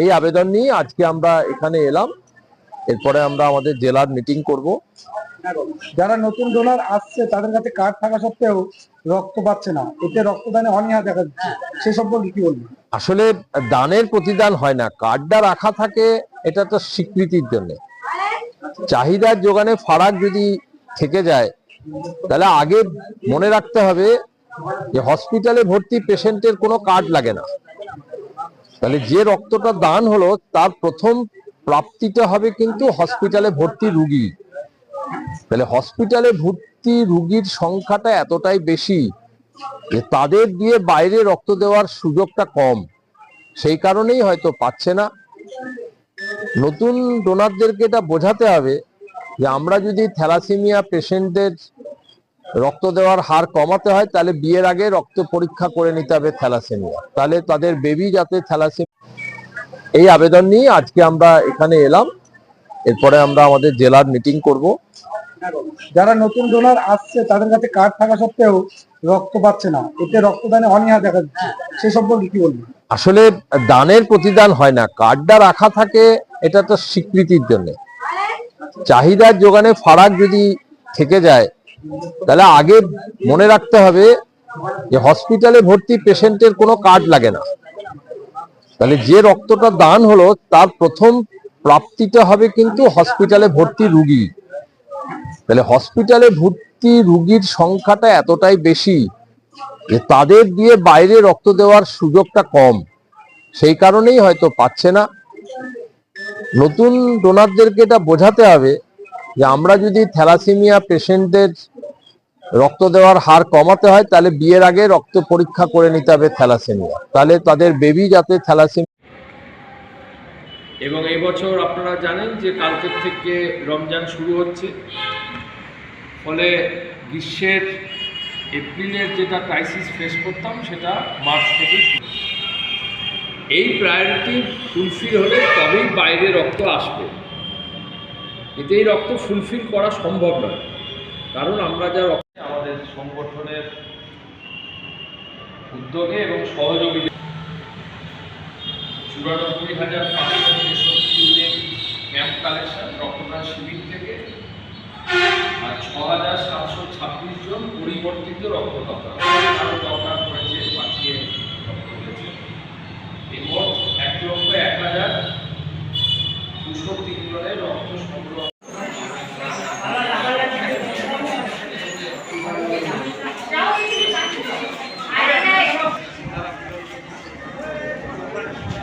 এই আবেদন নিয়ে আজকে আমরা এখানে এলাম। এরপরে আমরা আমাদের জেলার মিটিং করব। যারা নতুন ডোনার আসছে তাদের কাছে কার্ড থাকা সত্ত্বেও রক্ত পাচ্ছে না, এতে রক্তদানে অনীহা দেখা দিচ্ছে, সে সম্পর্কে কি বলবেন? আসলে দানের প্রতিদান হয় না, কার্ডটা রাখা থাকে এটা তো স্বীকৃতির জন্য। চাহিদার যোগানে ফারাক যদি থেকে যায় তাহলে আগে মনে রাখতে হবে যে হসপিটালে ভর্তি পেশেন্টের কোনো কার্ড লাগে না। তাহলে যে রক্তটা দান হলো তার প্রথম প্রাপ্তিটা হবে কিন্তু হসপিটালে ভর্তি রুগী। তাহলে হসপিটালে ভর্তি রুগীর সংখ্যাটা এতটাই বেশি যে তাদের দিয়ে বাইরে রক্ত দেওয়ার সুযোগটা কম, সেই কারণেই হয়তো পাচ্ছে না। নতুন ডোনারদেরকে এটা বোঝাতে হবে যে আমরা যদি থ্যালাসেমিয়া পেশেন্টদের রক্ত দেওয়ার হার কমাতে হয় তাহলে বিয়ের আগে রক্ত পরীক্ষা করে নিতে হবে থ্যালাসেমিয়া, তাহলে তাদের বেবি যাতে থ্যালাসেমিয়া। এই আবেদন নিয়ে আজকে আমরা এখানে এলাম। এরপরে আমরা আমাদের জেলার মিটিং করব। যারা নতুন ডোনার আসছে তাদের কাছে কার্ড থাকা সত্ত্বেও রক্ত পাচ্ছে না, এতে রক্তদানে অনীহা দেখা দিচ্ছে, সে সম্পর্কে কি বলবেন? আসলে দানের প্রতিদান হয় না, কার্ডটা রাখা থাকে এটা তো স্বীকৃতির জন্য। চাহিদার যোগানে ফারাক যদি থেকে যায় তাহলে আগে মনে রাখতে হবে যে হসপিটালে ভর্তি পেশেন্টের কোনো কার্ড লাগে না। তাহলে যে রক্তটা দান হলো তার প্রথম প্রাপ্তিটা হবে কিন্তু হসপিটালে ভর্তি রুগী। তাহলে হসপিটালে ভর্তি রুগীর সংখ্যাটা এতটাই বেশি যে তাদের দিয়ে বাইরে রক্ত দেওয়ার সুযোগটা কম, সেই কারণেই হয়তো পাচ্ছে না। নতুন ডোনারদেরকে এটা বোঝাতে হবে যে আমরা যদি থ্যালাসেমিয়া পেশেন্টদের রক্ত দেওয়ার হার কমাতে হয় তাহলে বিয়ের আগে রক্ত পরীক্ষা করে নিতে হবে থ্যালাসেমিয়া, তাহলে তাদের বেবি যাতে থ্যালাসেমিয়া। এবং এই বছর আপনারা জানেন যে কালকের থেকে রমজান শুরু হচ্ছে, ফলে গ্রীষ্মের এপ্রিলের যেটা ক্রাইসিস ফেস করতাম সেটা মার্চ থেকে শুরু। এই প্রায়োরিটি ফুলফিল হলে তবেই বাইরে রক্ত আসবে, এতে এই রক্ত ফুলফিল করা সম্ভব নয়। কারণ আমরা যা রক্ত আমাদের সংগঠনের উদ্যোগে এবং সহযোগিতা 94,563 ইউনিট ক্যাম্প কালেকশন রক্তদান শিবির থেকে আর 6,726 জন পরিবর্তিত রক্তদাতা আরও দরকার পড়েছে পাঠিয়ে রক্ত দিয়েছে। এই মোট 1,01,203 জনের রক্ত সংগ্রহ